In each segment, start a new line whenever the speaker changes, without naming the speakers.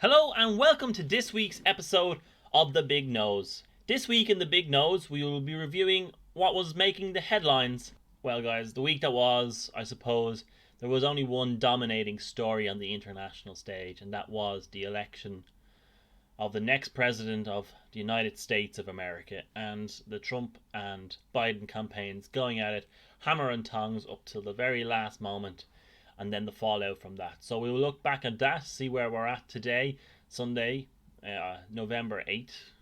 Hello and welcome to this week's episode of The Big Nose. This week in The Big Nose, we will be reviewing what was making the headlines. Well, guys, the week that was, I suppose, there was only one dominating story on the international stage, and that was the election of the next president of the United States of America, and the Trump and Biden campaigns going at it hammer and tongs up till the very last moment, and then the fallout from that. So we will look back at that, see where we're at today, Sunday, November 8th,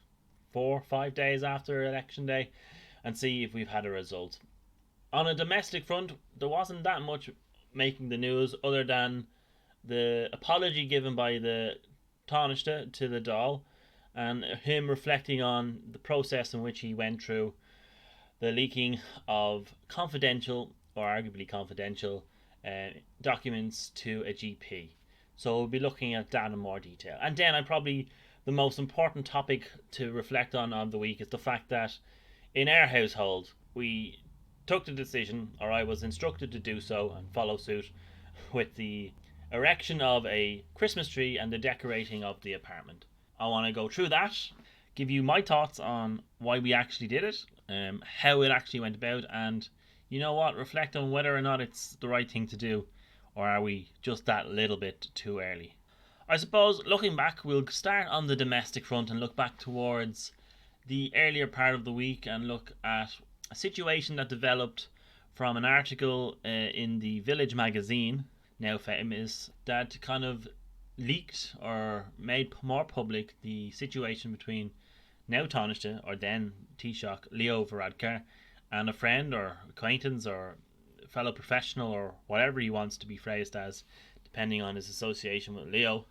5 days after election day, and see if we've had a result. On a domestic front, there wasn't that much making the news other than the apology given by the Tanaiste to the Dáil, and him reflecting on the process in which he went through the leaking of confidential, or arguably confidential, documents to a GP. So we'll be looking at that in more detail. And then probably the most important topic to reflect on of the week is the fact that in our household we took the decision, or I was instructed to do so and follow suit, with the erection of a Christmas tree and the decorating of the apartment. I want to go through that, give you my thoughts on why we actually did it, how it actually went about, and you know what, reflect on whether or not it's the right thing to do, or are we just that little bit too early. I suppose looking back, we'll start on the domestic front and look back towards the earlier part of the week and look at a situation that developed from an article in the Village magazine, now famous, that kind of leaked or made more public the situation between now Tanaiste, or then Taoiseach Leo Varadkar, and a friend or acquaintance or fellow professional, or whatever he wants to be phrased as, depending on his association with Leo,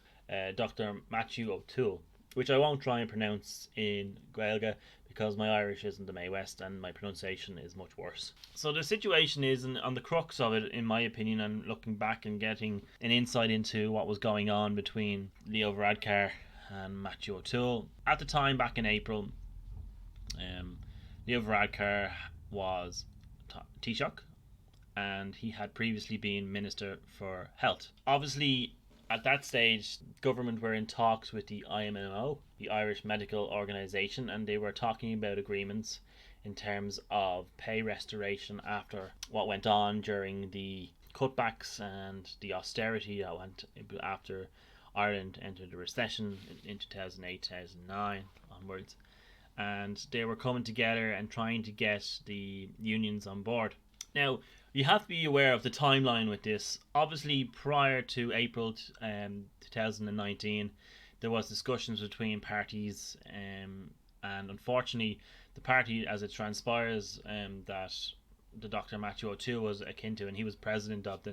Dr. Matthew O'Toole, which I won't try and pronounce in Gaeilge because my Irish isn't the May West and my pronunciation is much worse. So the situation is, on the crux of it, in my opinion, and looking back and getting an insight into what was going on between Leo Varadkar and Matthew O'Toole. At the time, back in April, Leo Varadkar was Taoiseach, and he had previously been Minister for Health. Obviously, at that stage, government were in talks with the IMMO, the Irish Medical Organisation, and they were talking about agreements in terms of pay restoration after what went on during the cutbacks and the austerity that went after Ireland entered a recession in 2008, 2009 onwards. And they were coming together and trying to get the unions on board. Now, you have to be aware of the timeline with this. Obviously, prior to April 2019, there was discussions between parties, and unfortunately, the party, as it transpires, that the Dr. Matthew O'Toole was akin to, and he was president of I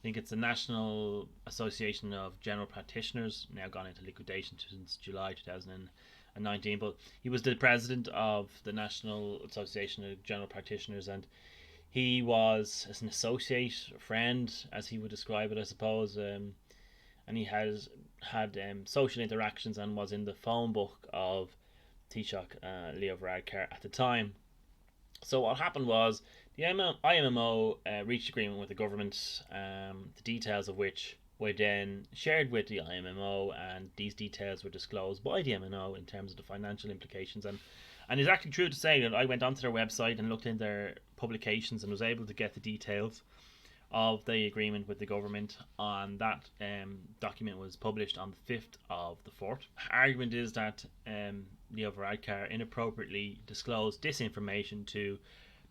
think it's the National Association of General Practitioners, now gone into liquidation since July 2019, but he was the president of the National Association of General Practitioners, and he was as an associate, friend, as he would describe it, I suppose, and he has had social interactions and was in the phone book of Taoiseach Leo Varadkar at the time. So what happened was the IMMO reached agreement with the government, the details of which were then shared with the IMMO, and these details were disclosed by the MNO in terms of the financial implications. And it's actually true to say that I went onto their website and looked in their publications and was able to get the details of the agreement with the government, and that document was published on the 5th of the 4th. Argument is that Leo Varadkar inappropriately disclosed this information to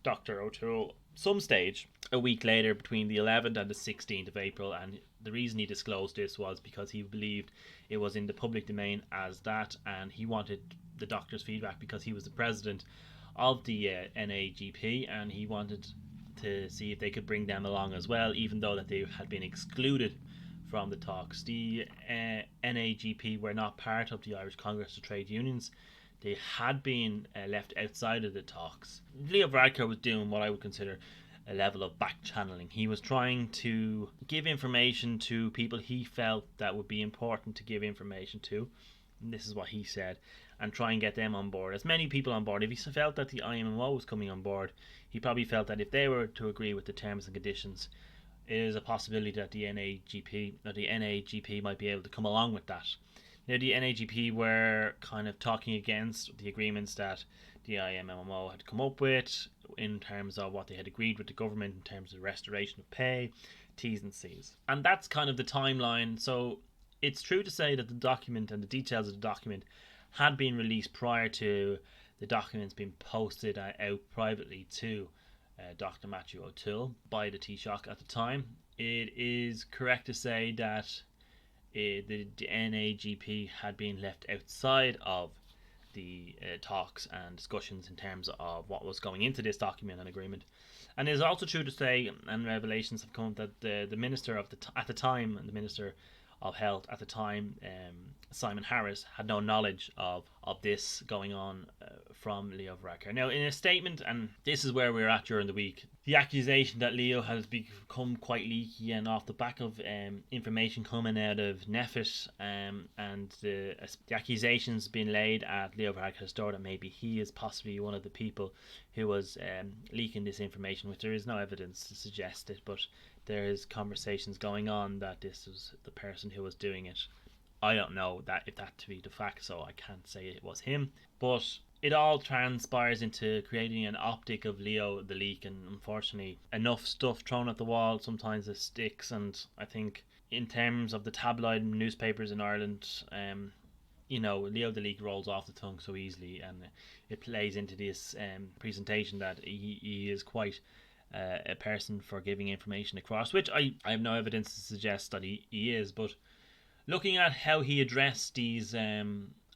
Dr. O'Toole some stage a week later, between the 11th and the 16th of April, and the reason he disclosed this was because he believed it was in the public domain as that, and he wanted the doctor's feedback because he was the president of the NAGP, and he wanted to see if they could bring them along as well, even though that they had been excluded from the talks. The NAGP were not part of the Irish Congress of Trade Unions. They had been left outside of the talks. Leo Varadkar was doing what I would consider a level of back channeling. He was trying to give information to people he felt that would be important to give information to, and this is what he said, and try and get them on board, as many people on board. If he felt that the IMMO was coming on board, he probably felt that if they were to agree with the terms and conditions, it is a possibility that the NAGP might be able to come along with that. Now, the NAGP were kind of talking against the agreements that the IMMO had come up with in terms of what they had agreed with the government in terms of restoration of pay, T's and C's. And that's kind of the timeline. So it's true to say that the document and the details of the document had been released prior to the documents being posted out privately to Dr. Matthew O'Toole by the Taoiseach at the time. It is correct to say that the NAGP had been left outside of the talks and discussions in terms of what was going into this document and agreement. And it is also true to say, and revelations have come, that the minister of at the time, the minister of health at the time, Simon Harris, had no knowledge of this going on from Leo Varadkar. Now, in a statement, and this is where we're at during the week, the accusation that Leo has become quite leaky and off the back of information coming out of Nefit, and the accusations being laid at Leo Varadkar's door that maybe he is possibly one of the people who was leaking this information, which there is no evidence to suggest it, but there is conversations going on that this was the person who was doing it. I don't know that if that to be the fact, so I can't say it was him, but it all transpires into creating an optic of Leo the leak, and unfortunately enough stuff thrown at the wall sometimes it sticks. And I think in terms of the tabloid newspapers in Ireland, Leo the leak rolls off the tongue so easily, and it plays into this presentation that he is quite a person for giving information across, which I have no evidence to suggest that he is. But looking at how he addressed these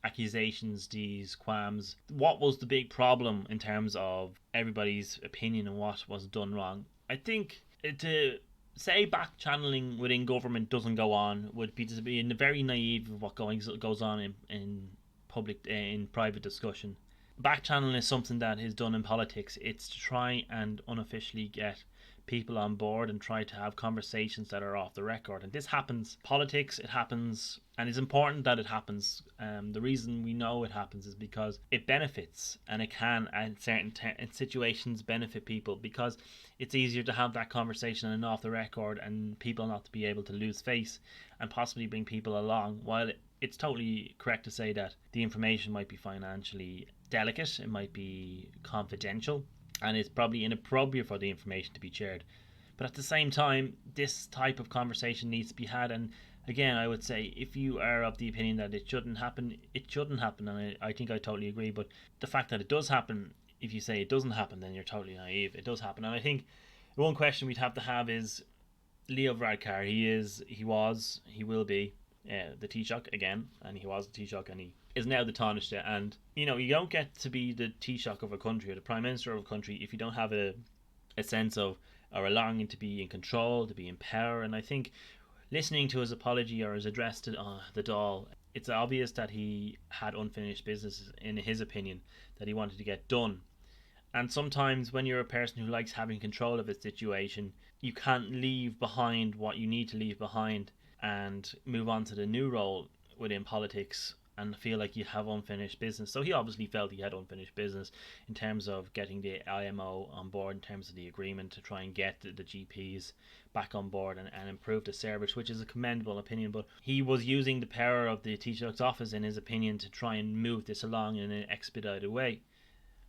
accusations, these qualms, what was the big problem in terms of everybody's opinion and what was done wrong? I think to say back channeling within government doesn't go on would be to be very naive of what goes on in public, in private discussion. Back channeling is something that is done in politics. It's to try and unofficially get people on board and try to have conversations that are off the record. And this happens. Politics, it happens, and it's important that it happens. The reason we know it happens is because it benefits, and it can, in certain situations, benefit people, because it's easier to have that conversation and off the record, and people not to be able to lose face and possibly bring people along. While it's totally correct to say that the information might be financially delicate, it might be confidential, and it's probably inappropriate for the information to be shared. But at the same time, this type of conversation needs to be had. And again, I would say if you are of the opinion that it shouldn't happen, it shouldn't happen. And I think I totally agree. But the fact that it does happen, if you say it doesn't happen, then you're totally naive. It does happen. And I think one question we'd have to have is Leo Varadkar. He will be the Taoiseach again, and he was the Taoiseach, and he is now the Tanaiste. And you don't get to be the Taoiseach of a country or the Prime Minister of a country if you don't have a sense of or a longing to be in control, to be in power. And I think listening to his apology or his address to the Dáil, it's obvious that he had unfinished business, in his opinion, that he wanted to get done. And sometimes when you're a person who likes having control of a situation, you can't leave behind what you need to leave behind and move on to the new role within politics and feel like you have unfinished business. So he obviously felt he had unfinished business in terms of getting the IMO on board, in terms of the agreement to try and get the GPs back on board and improve the service, which is a commendable opinion. But he was using the power of the Taoiseach's office, in his opinion, to try and move this along in an expedited way,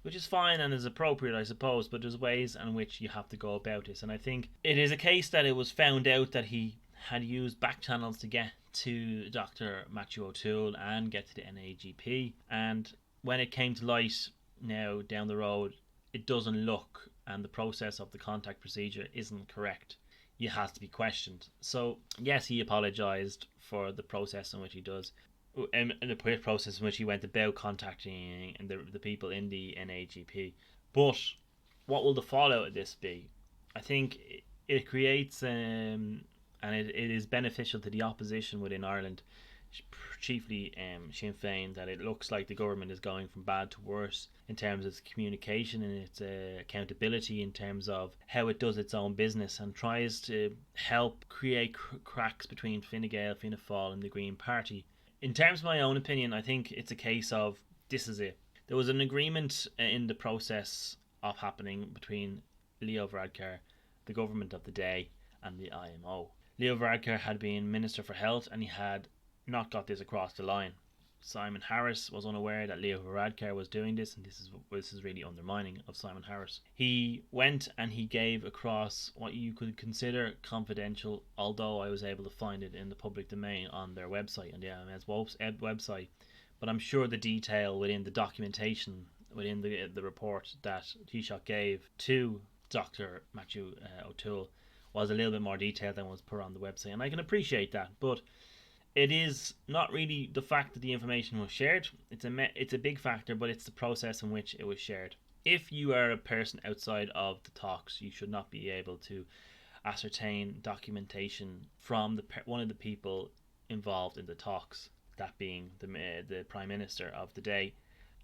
which is fine and is appropriate, I suppose, but there's ways in which you have to go about this. And I think it is a case that it was found out that he had used back channels to get to Dr. Matthew O'Toole and get to the NAGP, and when it came to light now down the road, it doesn't look, and the process of the contact procedure isn't correct. It has to be questioned. So yes, he apologised for the process in which he does, and the process in which he went about contacting the people in the NAGP. But what will the fallout of this be? I think it creates and it is beneficial to the opposition within Ireland, chiefly Sinn Féin, that it looks like the government is going from bad to worse in terms of its communication and its accountability, in terms of how it does its own business, and tries to help create cracks between Fine Gael, Fianna Fáil and the Green Party. In terms of my own opinion, I think it's a case of this is it. There was an agreement in the process of happening between Leo Varadkar, the government of the day, and the IMO. Leo Varadkar had been Minister for Health, and he had not got this across the line. Simon Harris was unaware that Leo Varadkar was doing this, and this is really undermining of Simon Harris. He went and he gave across what you could consider confidential, although I was able to find it in the public domain on their website, on the IMS website. But I'm sure the detail within the documentation within the report that Taoiseach gave to Dr. Matthew O'Toole was a little bit more detailed than was put on the website, and I can appreciate that. But it is not really the fact that the information was shared. It's a big factor, but it's the process in which it was shared. If you are a person outside of the talks, you should not be able to ascertain documentation from one of the people involved in the talks, that being the Prime Minister of the day.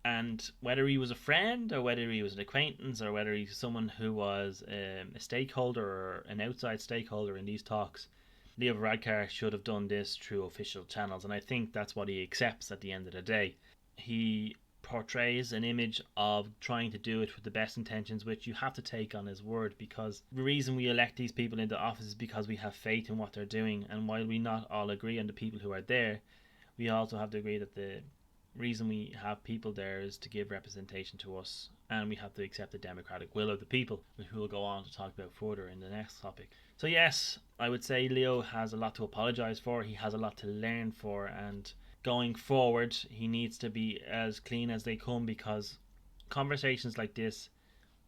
And whether he was a friend or whether he was an acquaintance or whether he's someone who was a stakeholder or an outside stakeholder in these talks, Leo Varadkar should have done this through official channels, and I think that's what he accepts at the end of the day. He portrays an image of trying to do it with the best intentions, which you have to take on his word, because the reason we elect these people into office is because we have faith in what they're doing, and while we not all agree on the people who are there, we also have to agree that the reason we have people there is to give representation to us, and we have to accept the democratic will of the people, which we'll go on to talk about further in the next topic. So yes, I would say Leo has a lot to apologise for, he has a lot to learn for, and going forward he needs to be as clean as they come, because conversations like this,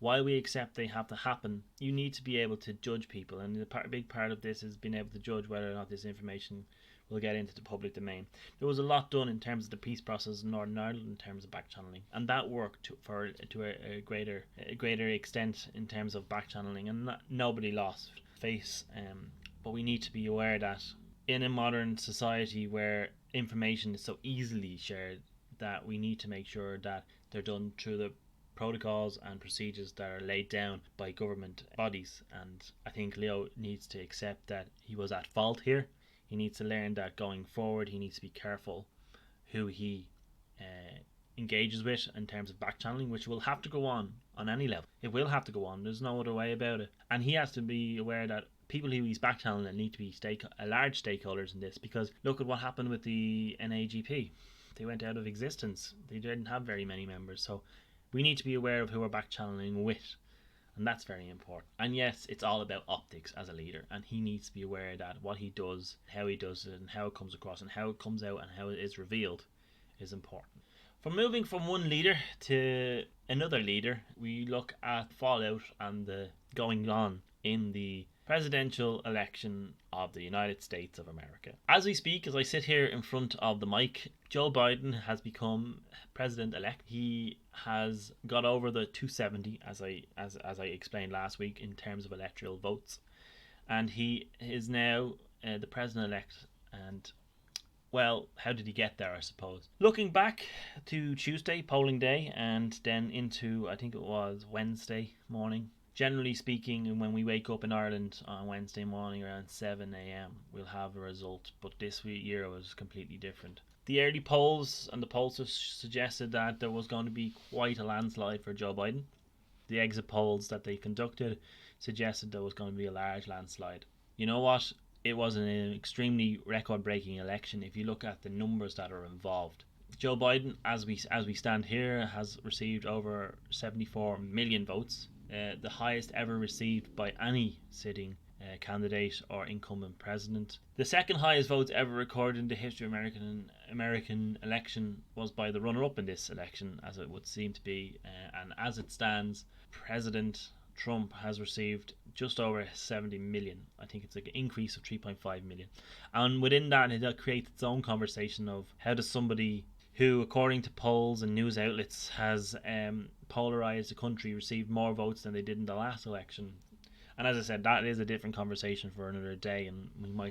while we accept they have to happen, you need to be able to judge people, and the big part of this is being able to judge whether or not this information will get into the public domain. There was a lot done in terms of the peace process in Northern Ireland in terms of back channeling, and that worked to a greater extent in terms of back channeling, and nobody lost face. But we need to be aware that in a modern society where information is so easily shared, that we need to make sure that they're done through the protocols and procedures that are laid down by government bodies. And I think Leo needs to accept that he was at fault here. He needs to learn that going forward he needs to be careful who he engages with in terms of back channeling, which will have to go on any level. It will have to go on, there's no other way about it, and he has to be aware that people who he's back channeling need to be large stakeholders in this, because look at what happened with the NAGP. They went out of existence, they didn't have very many members, so we need to be aware of who we're back channeling with, and that's very important. And yes, it's all about optics as a leader, and he needs to be aware that what he does, how he does it, and how it comes across, and how it comes out, and how it is revealed is important. From moving from one leader to another leader, we look at fallout and the going on in the presidential election of the United States of America. As we speak, as I sit here in front of the mic, Joe Biden has become president-elect. He has got over the 270, as I explained last week, in terms of electoral votes, and he is now the president-elect. And well, how did he get there, I suppose? Looking back to Tuesday, polling day, and then into, I think it was Wednesday morning. Generally speaking, when we wake up in Ireland on Wednesday morning around 7 a.m, we'll have a result, but this year was completely different. The early polls and the pollsters suggested that there was going to be quite a landslide for Joe Biden. The exit polls that they conducted suggested there was going to be a large landslide. You know what? It was an extremely record-breaking election if you look at the numbers that are involved. Joe Biden, as we stand here, has received over 74 million votes, the highest ever received by any sitting candidate or incumbent president. The second highest votes ever recorded in the history of American election was by the runner-up in this election, as it would seem to be, and as it stands, President Trump has received just over 70 million. I think it's an increase of 3.5 million. And within that, it creates its own conversation of how does somebody who, according to polls and news outlets, has polarised the country receive more votes than they did in the last election. And as I said, that is a different conversation for another day, and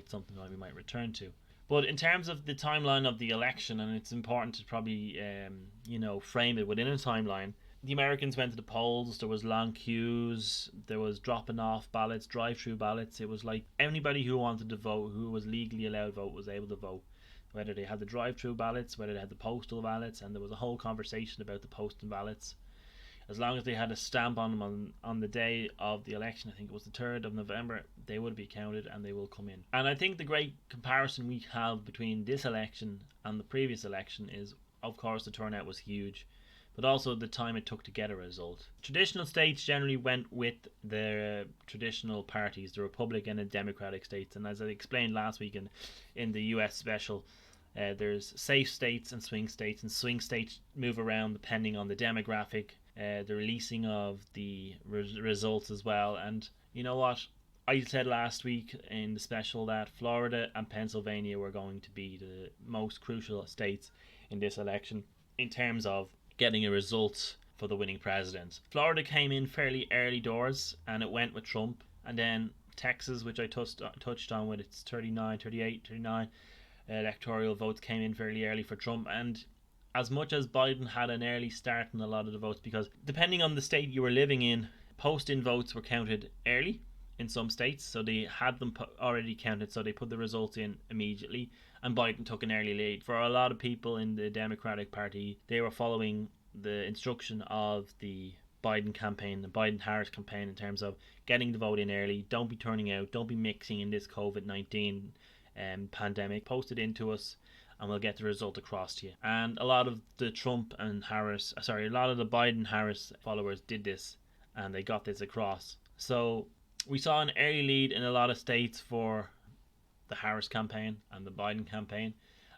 something that we might return to. But in terms of the timeline of the election, and it's important to probably frame it within a timeline. The Americans went to the polls, there was long queues, there was dropping off ballots, drive-through ballots. It was like anybody who wanted to vote, who was legally allowed to vote, was able to vote. Whether they had the drive-through ballots, whether they had the postal ballots, and there was a whole conversation about the postal ballots. as long as they had a stamp on them on the day of the election, I think it was the 3rd of November, they would be counted and they will come in. And I think the great comparison we have between this election and the previous election is, of course, the turnout was huge, but also the time it took to get a result. Traditional states generally went with the traditional parties, the Republican and Democratic states. And as I explained last week in the US special, there's safe states and swing states, and swing states move around depending on the demographic, the releasing of the results as well. And you know what? I said last week in the special that Florida and Pennsylvania were going to be the most crucial states in this election in terms of getting a result for the winning president. Florida came in fairly early doors and it went with Trump, and then Texas, which I touched on with its 39 electoral votes, came in fairly early for Trump. And as much as Biden had an early start in a lot of the votes, because depending on the state you were living in, post-in votes were counted early in some states, so they had them already counted, so they put the results in immediately, and Biden took an early lead. For a lot of people in the Democratic Party, they were following the instruction of the Biden campaign, the Biden-Harris campaign, in terms of getting the vote in early, don't be turning out, don't be mixing in this COVID-19 pandemic, post it into us and we'll get the result across to you. And a lot of the a lot of the Biden-Harris followers did this, and they got this across. So we saw an early lead in a lot of states for the Harris campaign and the Biden campaign,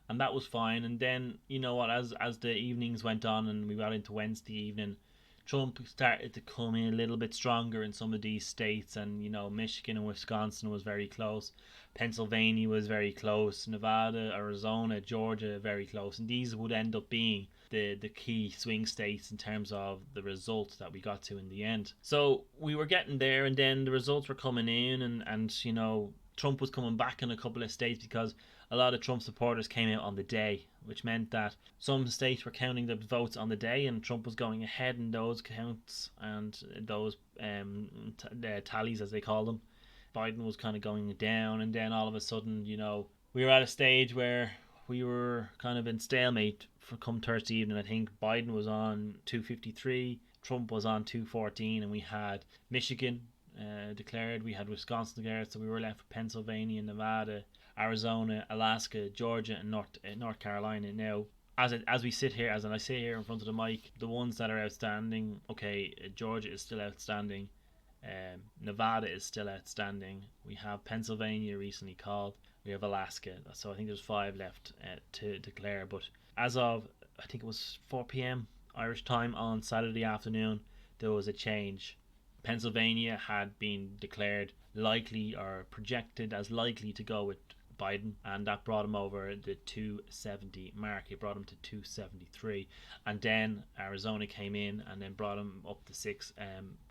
and that was fine. And then, you know what, as the evenings went on and we got into Wednesday evening, Trump started to come in a little bit stronger in some of these states, and you know, Michigan and Wisconsin was very close, Pennsylvania was very close, Nevada, Arizona, Georgia very close, and these would end up being the key swing states in terms of the results that we got to in the end. So we were getting there, and then the results were coming in, and you know, Trump was coming back in a couple of states because a lot of Trump supporters came out on the day, which meant that some states were counting the votes on the day, and Trump was going ahead in those counts and those tallies, as they call them. Biden was kind of going down, and then all of a sudden, you know, we were at a stage where we were kind of in stalemate for come Thursday evening. I think Biden was on 253, Trump was on 214, and we had Michigan declared, we had Wisconsin declared, so we were left with Pennsylvania, Nevada, Arizona, Alaska, Georgia, and North Carolina. Now, as I sit here in front of the mic, the ones that are outstanding, okay, Georgia is still outstanding, Nevada is still outstanding, we have Pennsylvania recently called, we have Alaska, so I think there's 5 left to declare. But as of, I think it was 4 p.m. Irish time on Saturday afternoon, there was a change. Pennsylvania had been declared likely, or projected as likely, to go with Biden, and that brought him over the 270 mark. It brought him to 273, and then Arizona came in and then brought him up to 6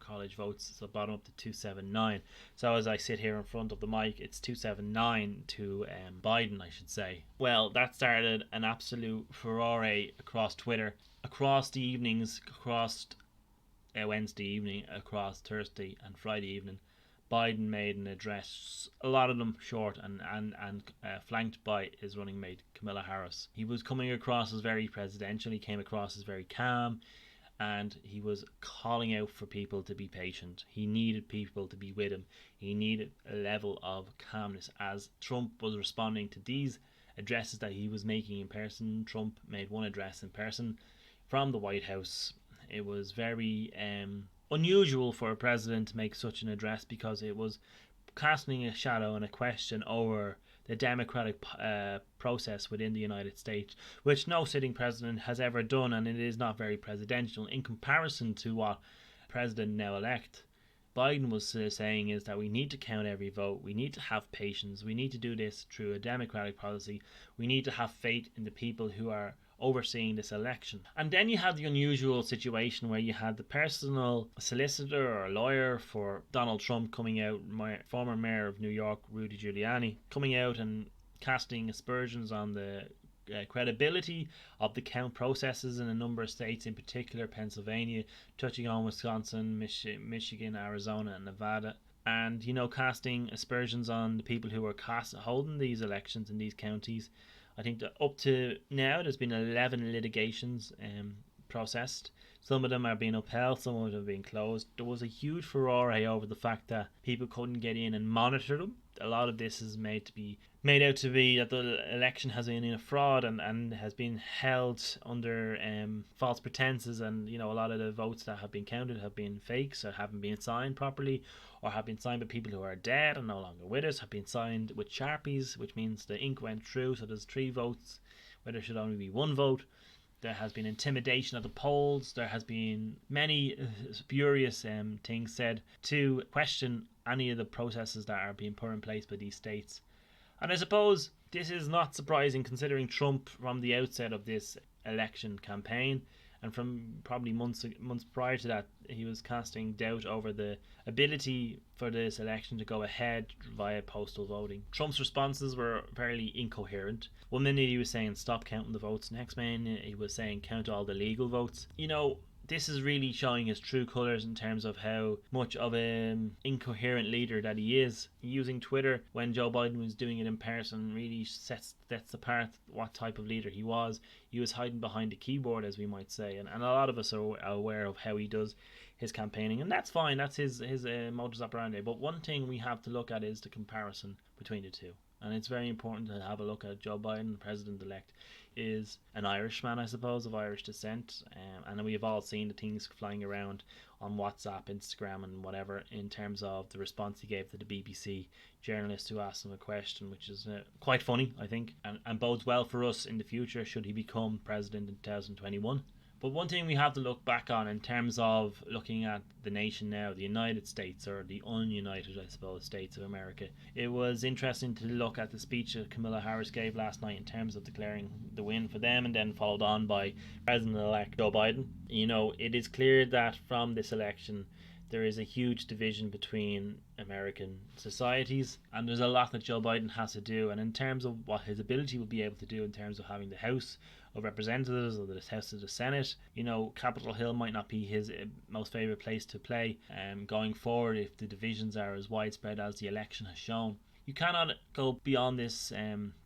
college votes, so brought him up to 279. So as I sit here in front of the mic, it's 279 to Biden, I should say. Well, that started an absolute furore across Twitter, across the evenings, across Wednesday evening, across Thursday and Friday evening. Biden made an address, a lot of them short and flanked by his running mate Kamala Harris. He was coming across as very presidential, he came across as very calm, and he was calling out for people to be patient. He needed people to be with him. He needed a level of calmness. As Trump was responding to these addresses that he was making in person, Trump made one address in person from the White House. It was very unusual for a president to make such an address, because it was casting a shadow and a question over the democratic process within the United States, which no sitting president has ever done, and it is not very presidential in comparison to what President now elect Biden was saying, is that we need to count every vote, we need to have patience, we need to do this through a democratic policy, we need to have faith in the people who are overseeing this election. And then you had the unusual situation where you had the personal solicitor or lawyer for Donald Trump coming out, former mayor of New York, Rudy Giuliani, coming out and casting aspersions on the credibility of the count processes in a number of states, in particular Pennsylvania, touching on Wisconsin, Michigan, Arizona and Nevada, and, you know, casting aspersions on the people who are holding these elections in these counties. I think that up to now there's been 11 litigations processed. Some of them are being upheld, some of them have been closed. There was a huge furore over the fact that people couldn't get in and monitor them. A lot of this is made out to be that the election has been in a fraud and has been held under false pretenses, and a lot of the votes that have been counted have been fakes or haven't been signed properly, or have been signed by people who are dead and no longer with us, have been signed with Sharpies, which means the ink went through, so there's 3 votes where there should only be 1 vote. There has been intimidation at the polls. There has been many spurious things said to question any of the processes that are being put in place by these states. And I suppose this is not surprising, considering Trump, from the outset of this election campaign, and from probably months prior to that, he was casting doubt over the ability for this election to go ahead via postal voting. Trump's responses were fairly incoherent. One minute he was saying stop counting the votes, next minute he was saying count all the legal votes. This is really showing his true colours in terms of how much of an incoherent leader that he is. Using Twitter when Joe Biden was doing it in person really sets apart what type of leader he was. He was hiding behind the keyboard, as we might say, and a lot of us are aware of how he does his campaigning, and that's fine. That's his modus operandi. But one thing we have to look at is the comparison between the two. And it's very important to have a look at Joe Biden, President-elect, is an Irishman, I suppose, of Irish descent. And we have all seen the things flying around on WhatsApp, Instagram and whatever in terms of the response he gave to the BBC journalist who asked him a question, which is quite funny, I think, and bodes well for us in the future should he become president in 2021. But one thing we have to look back on in terms of looking at the nation now, the United States, or the ununited, I suppose, States of America, it was interesting to look at the speech that Kamala Harris gave last night in terms of declaring the win for them, and then followed on by President-elect Joe Biden. It is clear that from this election there is a huge division between American societies, and there's a lot that Joe Biden has to do. And in terms of what his ability will be able to do in terms of having the House of Representatives or the House of the Senate, Capitol Hill might not be his most favourite place to play going forward if the divisions are as widespread as the election has shown. You cannot go beyond this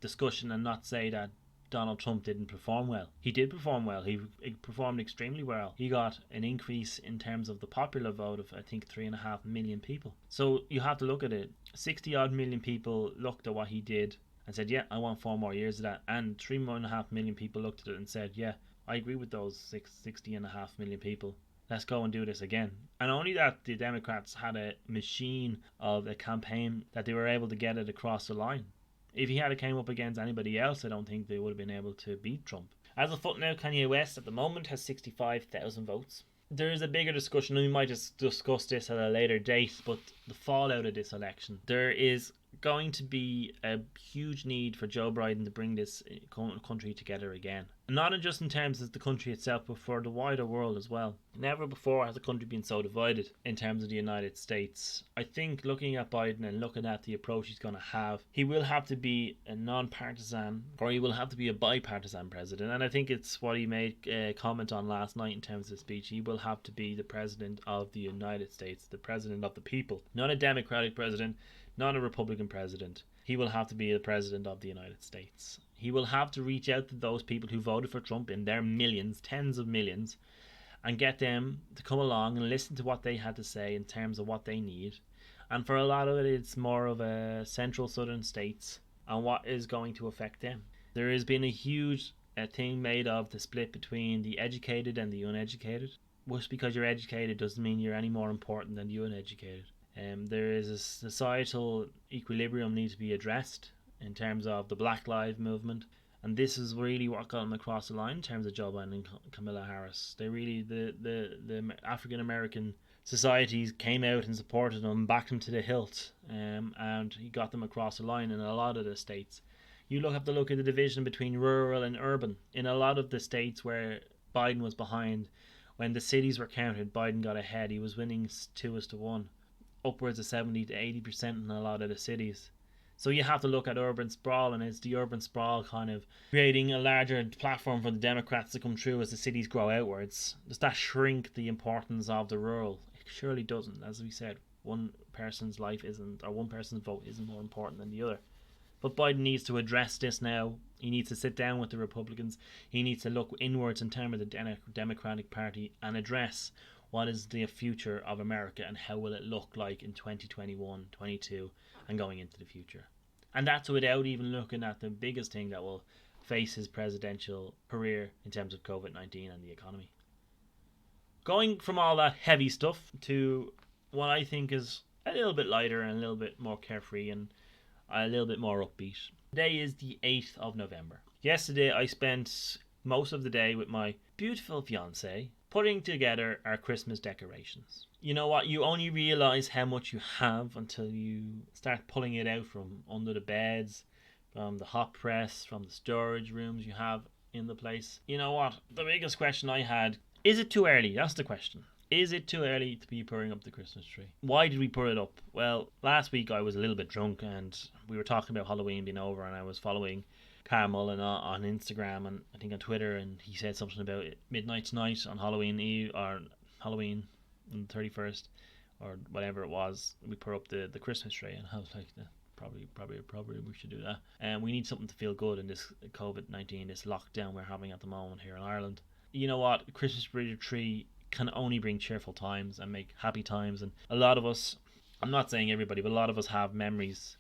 discussion and not say that Donald Trump didn't perform well. He did perform well. He performed extremely well. He got an increase in terms of the popular vote of, I think, 3.5 million people. So you have to look at it. 60 odd million people looked at what he did and said, yeah, I want 4 more years of that. And 3.5 million people looked at it and said, yeah, I agree with those 60.5 million people. Let's go and do this again. And only that the Democrats had a machine of a campaign that they were able to get it across the line. If he had came up against anybody else, I don't think they would have been able to beat Trump. As a footnote, Kanye West at the moment has 65,000 votes. There is a bigger discussion, and we might just discuss this at a later date, but the fallout of this election. There is going to be a huge need for Joe Biden to bring this country together again. Not just in terms of the country itself, but for the wider world as well. Never before has the country been so divided in terms of the United States. I think looking at Biden and looking at the approach he's going to have, he will have to be a non-partisan, or he will have to be a bipartisan president. And I think it's what he made a comment on last night in terms of the speech. He will have to be the president of the United States, the president of the people. Not a Democratic president, not a Republican president. He will have to be the president of the United States. He will have to reach out to those people who voted for Trump in their millions, tens of millions, and get them to come along and listen to what they had to say in terms of what they need. And for a lot of it, it's more of a central southern states and what is going to affect them. There has been a huge thing made of the split between the educated and the uneducated. Just because you're educated doesn't mean you're any more important than the uneducated. There is a societal equilibrium needs to be addressed in terms of the Black Lives Movement, and this is really what got them across the line in terms of Joe Biden and Kamala Harris. They really, the African American societies came out and supported him, backed him to the hilt, and he got them across the line in a lot of the states. You have to look at the division between rural and urban. In a lot of the states where Biden was behind, when the cities were counted, Biden got ahead. He was winning 2-1. Upwards of 70 to 80% in a lot of the cities. So you have to look at urban sprawl, and it's the urban sprawl kind of creating a larger platform for the Democrats to come through as the cities grow outwards. Does that shrink the importance of the rural? It surely doesn't. As we said, one person's life isn't, or one person's vote isn't more important than the other. But Biden needs to address this now. He needs to sit down with the Republicans. He needs to look inwards in terms of the Democratic Party and address what is the future of America and how will it look like in 2021, 22 and going into the future. And that's without even looking at the biggest thing that will face his presidential career in terms of COVID-19 and the economy. Going from all that heavy stuff to what I think is a little bit lighter and a little bit more carefree and a little bit more upbeat. Today is the 8th of November. Yesterday I spent most of the day with my beautiful fiancée putting together our Christmas decorations. You know what? You only realise how much you have until you start pulling it out from under the beds, from the hot press, from the storage rooms you have in the place. You know what? The biggest question I had, is it too early? That's the question. Is it too early to be putting up the Christmas tree? Why did we put it up? Well, last week I was a little bit drunk and we were talking about Halloween being over, and I was following Carmel and on Instagram and I think on Twitter, and he said something about midnight tonight on Halloween Eve or Halloween on the 31st or whatever it was. We put up the Christmas tree, and I was like, probably we should do that. And we need something to feel good in this COVID-19, this lockdown we're having at the moment here in Ireland. You know what? Christmas tree can only bring cheerful times and make happy times, and a lot of us, I'm not saying everybody, but a lot of us have memories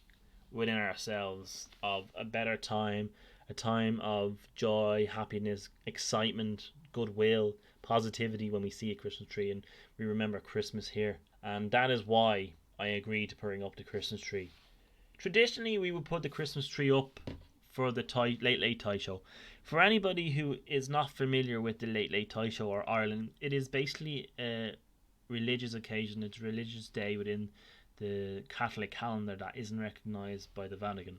within ourselves of a better time, a time of joy, happiness, excitement, goodwill, positivity when we see a Christmas tree and we remember Christmas here. And that is why I agreed to putting up the Christmas tree. Traditionally we would put the Christmas tree up for the Late Late Toy Show. For anybody who is not familiar with the Late Late Toy Show or Ireland, it is basically a religious occasion. It's a religious day within the Catholic calendar that isn't recognised by the Vatican.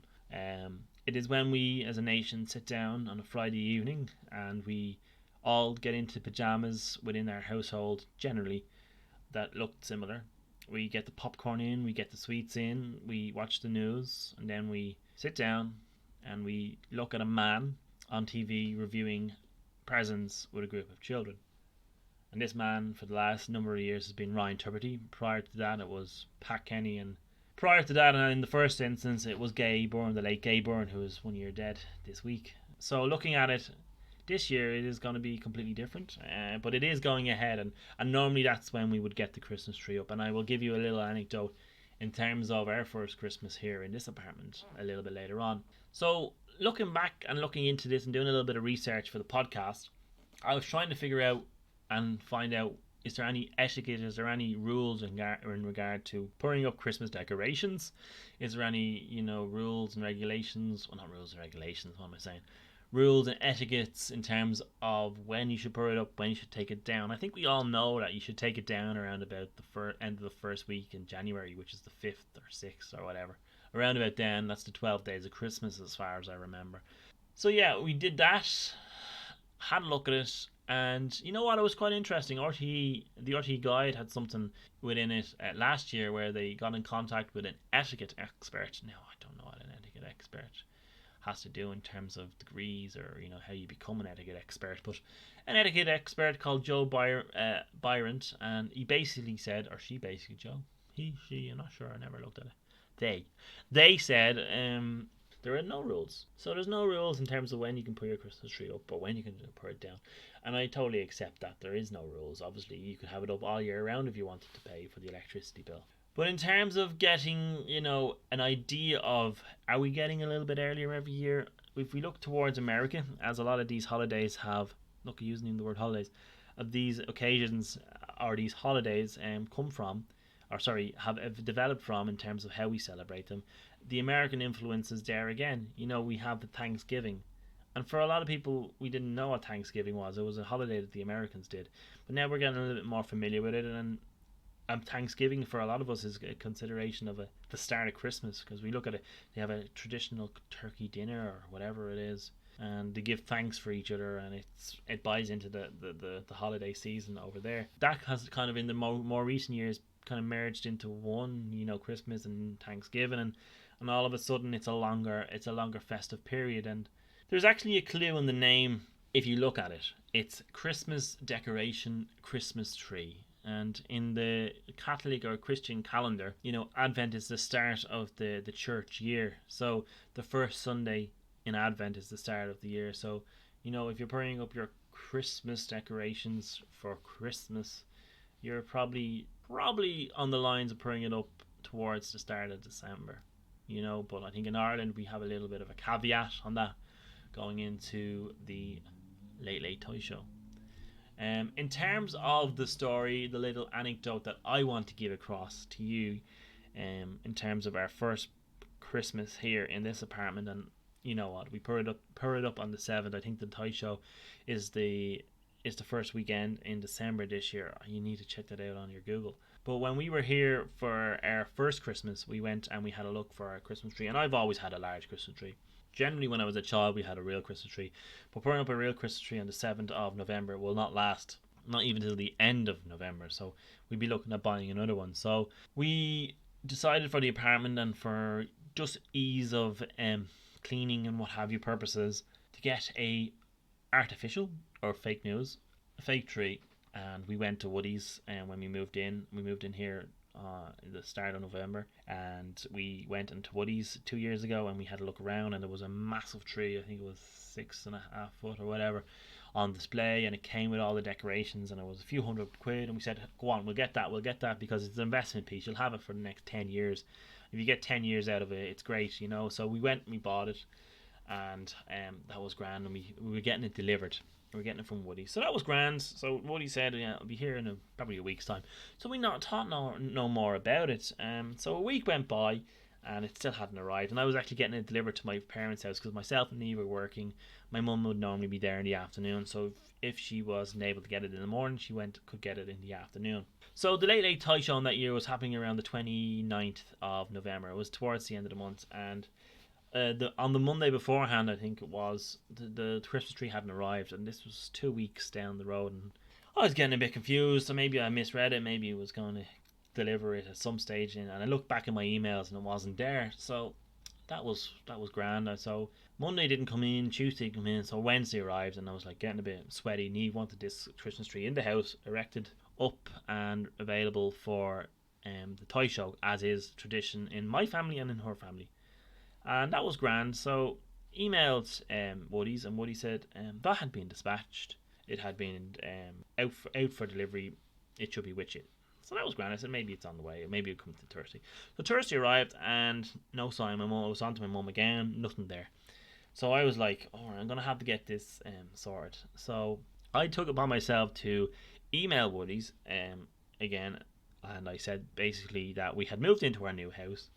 It is when we as a nation sit down on a Friday evening and we all get into pyjamas within our household, generally, that look similar. We get the popcorn in, we get the sweets in, we watch the news, and then we sit down and we look at a man on TV reviewing presents with a group of children. And this man for the last number of years has been Ryan Tuberty. Prior to that it was Pat Kenny, and prior to that, and in the first instance, it was Gay Byrne, the late Gay Byrne, who is 1 year dead this week. So looking at it this year, it is going to be completely different, but it is going ahead, and normally that's when we would get the Christmas tree up. And I will give you a little anecdote in terms of our first Christmas here in this apartment a little bit later on. So looking back and looking into this and doing a little bit of research for the podcast, I was trying to figure out and find out, is there any etiquette, is there any rules in regard to putting up Christmas decorations? Is there any, rules and regulations? Well, not rules and regulations, what am I saying? Rules and etiquettes in terms of when you should put it up, when you should take it down. I think we all know that you should take it down around about the end of the first week in January, which is the 5th or 6th or whatever. Around about then, that's the 12 days of Christmas as far as I remember. So yeah, we did that, had a look at it, and you know what, it was quite interesting. The RTE guide had something within it last year where they got in contact with an etiquette expert. Now, I don't know what an etiquette expert has to do in terms of degrees or how you become an etiquette expert, but an etiquette expert called Joe Byron, and he basically said, or she basically, Joe, she, I'm not sure, I never looked at it. They said there are no rules. So there's no rules in terms of when you can put your Christmas tree up or when you can put it down. And I totally accept that. There is no rules. Obviously, you could have it up all year round if you wanted to pay for the electricity bill. But in terms of getting, an idea of, are we getting a little bit earlier every year? If we look towards America, as a lot of these holidays have, using the word holidays, of these occasions or these holidays come from, have developed from in terms of how we celebrate them. The American influence is there again. We have the Thanksgiving. And for a lot of people, we didn't know what Thanksgiving was. It was a holiday that the Americans did. But now we're getting a little bit more familiar with it. And Thanksgiving for a lot of us is a consideration of the start of Christmas. Because we look at it, they have a traditional turkey dinner or whatever it is. And they give thanks for each other. And it buys into the holiday season over there. That has kind of in the more recent years kind of merged into one, Christmas and Thanksgiving. And all of a sudden it's a longer festive period. And there's actually a clue in the name if you look at it. It's Christmas decoration Christmas tree. And in the Catholic or Christian calendar, Advent is the start of the church year. So the first Sunday in Advent is the start of the year. So, if you're putting up your Christmas decorations for Christmas, you're probably on the lines of putting it up towards the start of December. But I think in Ireland we have a little bit of a caveat on that going into the Late Toy Show. In terms of the story, the little anecdote that I want to give across to you, in terms of our first Christmas here in this apartment, and you know what, we put it up on the 7th. I think the toy show is the first weekend in December this year. You need to check that out on your Google. But when we were here for our first Christmas, we went and we had a look for our Christmas tree, and I've always had a large Christmas tree. Generally, when I was a child, we had a real Christmas tree. But putting up a real Christmas tree on the 7th of November will not last, not even till the end of November. So we'd be looking at buying another one. So we decided for the apartment and for just ease of cleaning and what have you purposes to get a artificial or fake news, a fake tree. And we went to Woody's, and when we moved in here in the start of November, and we went into Woody's 2 years ago, and we had a look around, and there was a massive tree, I think it was 6.5 foot or whatever, on display, and it came with all the decorations, and it was a few £100, and we said, go on, we'll get that because it's an investment piece. You'll have it for the next 10 years. If you get 10 years out of it, it's great, So we went and we bought it, and that was grand, and we were getting it delivered. We're getting it from Woody, so that was grand. So Woody said, "Yeah, I'll be here in probably a week's time." So we not thought no more about it. So a week went by, and it still hadn't arrived. And I was actually getting it delivered to my parents' house because myself and Eve were working. My mum would normally be there in the afternoon, so if she wasn't able to get it in the morning, she could get it in the afternoon. So the Late Toy Show that year was happening around the 29th of November. It was towards the end of the month, and on the Monday beforehand, I think it was, the Christmas tree hadn't arrived, and this was 2 weeks down the road, and I was getting a bit confused. So maybe I misread it. Maybe it was going to deliver it at some stage, and I looked back in my emails and it wasn't there. So that was grand. So Monday didn't come in, Tuesday didn't come in, so Wednesday arrived, and I was like getting a bit sweaty. Neve wanted this Christmas tree in the house, erected up and available for the toy show, as is tradition in my family and in her family. And that was grand. So emailed Woody's, and Woody said that had been dispatched. It had been out for delivery. It should be with you. So that was grand. I said maybe it's on the way. Maybe it'll come to Thursday. So Thursday arrived, and no sign. I was on to my mum again. Nothing there. So I was like, I'm going to have to get this sorted. So I took it upon myself to email Woody's again. And I said basically that we had moved into our new house,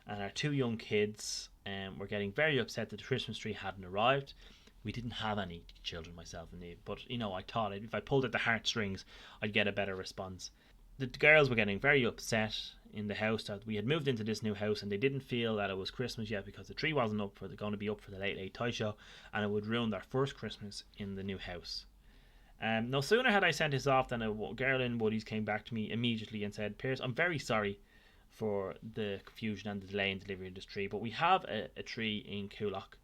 and our 2 young kids were getting very upset that the Christmas tree hadn't arrived. We didn't have any children, myself and Eve, but I thought if I pulled at the heartstrings, I'd get a better response. The girls were getting very upset in the house that we had moved into this new house, and they didn't feel that it was Christmas yet because the tree wasn't going to be up for the Late Toy Show, and it would ruin their first Christmas in the new house. No sooner had I sent this off than a girl in Woody's came back to me immediately and said, "Piers, I'm very sorry for the confusion and the delay in delivery of this tree, but we have a tree in Coolock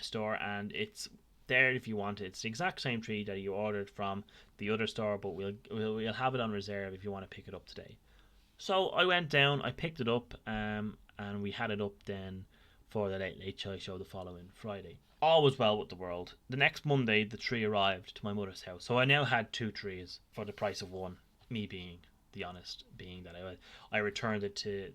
store, and it's there if you want it. It's the exact same tree that you ordered from the other store, but we'll have it on reserve if you want to pick it up today." So I went down, I picked it up, and we had it up then for the Late Toy Show the following Friday. All was well with the world. The next Monday, the tree arrived to my mother's house, so I now had 2 trees for the price of one. Me being the honest, being that I returned it to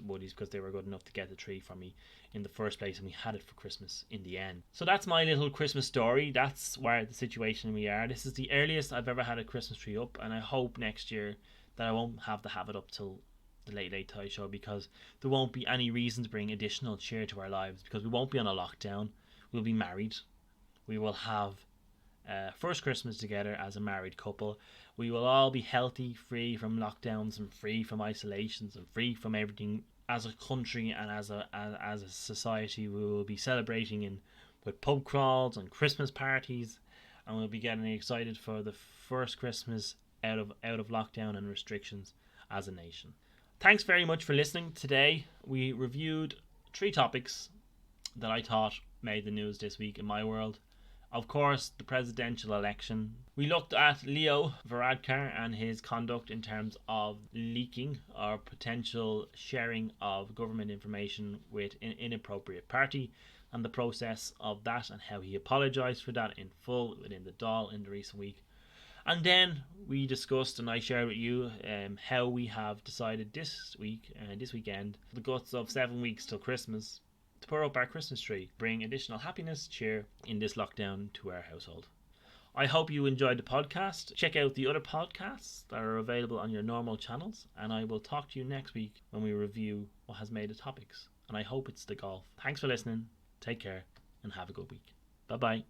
Woody's because they were good enough to get the tree for me in the first place, and we had it for Christmas in the end. So that's my little Christmas story. That's where the situation we are. This is the earliest I've ever had a Christmas tree up, and I hope next year that I won't have to have it up till the Late Toy Show, because there won't be any reason to bring additional cheer to our lives, because we won't be on a lockdown. We'll be married. We will have first Christmas together as a married couple. We will all be healthy, free from lockdowns and free from isolations and free from everything. As a country and as a society, we will be celebrating with pub crawls and Christmas parties, and we'll be getting excited for the first Christmas out of lockdown and restrictions as a nation. Thanks very much for listening. Today we reviewed 3 topics that I thought made the news this week in my world. Of course, the presidential election. We looked at Leo Varadkar and his conduct in terms of leaking or potential sharing of government information with an inappropriate party and the process of that and how he apologised for that in full within the Dáil in the recent week. And then we discussed and I shared with you how we have decided this weekend, the guts of 7 weeks till Christmas, to put up our Christmas tree, bring additional happiness, cheer in this lockdown to our household. I hope you enjoyed the podcast. Check out the other podcasts that are available on your normal channels, and I will talk to you next week when we review what has made the topics. And I hope it's the golf. Thanks for listening. Take care and have a good week. Bye bye.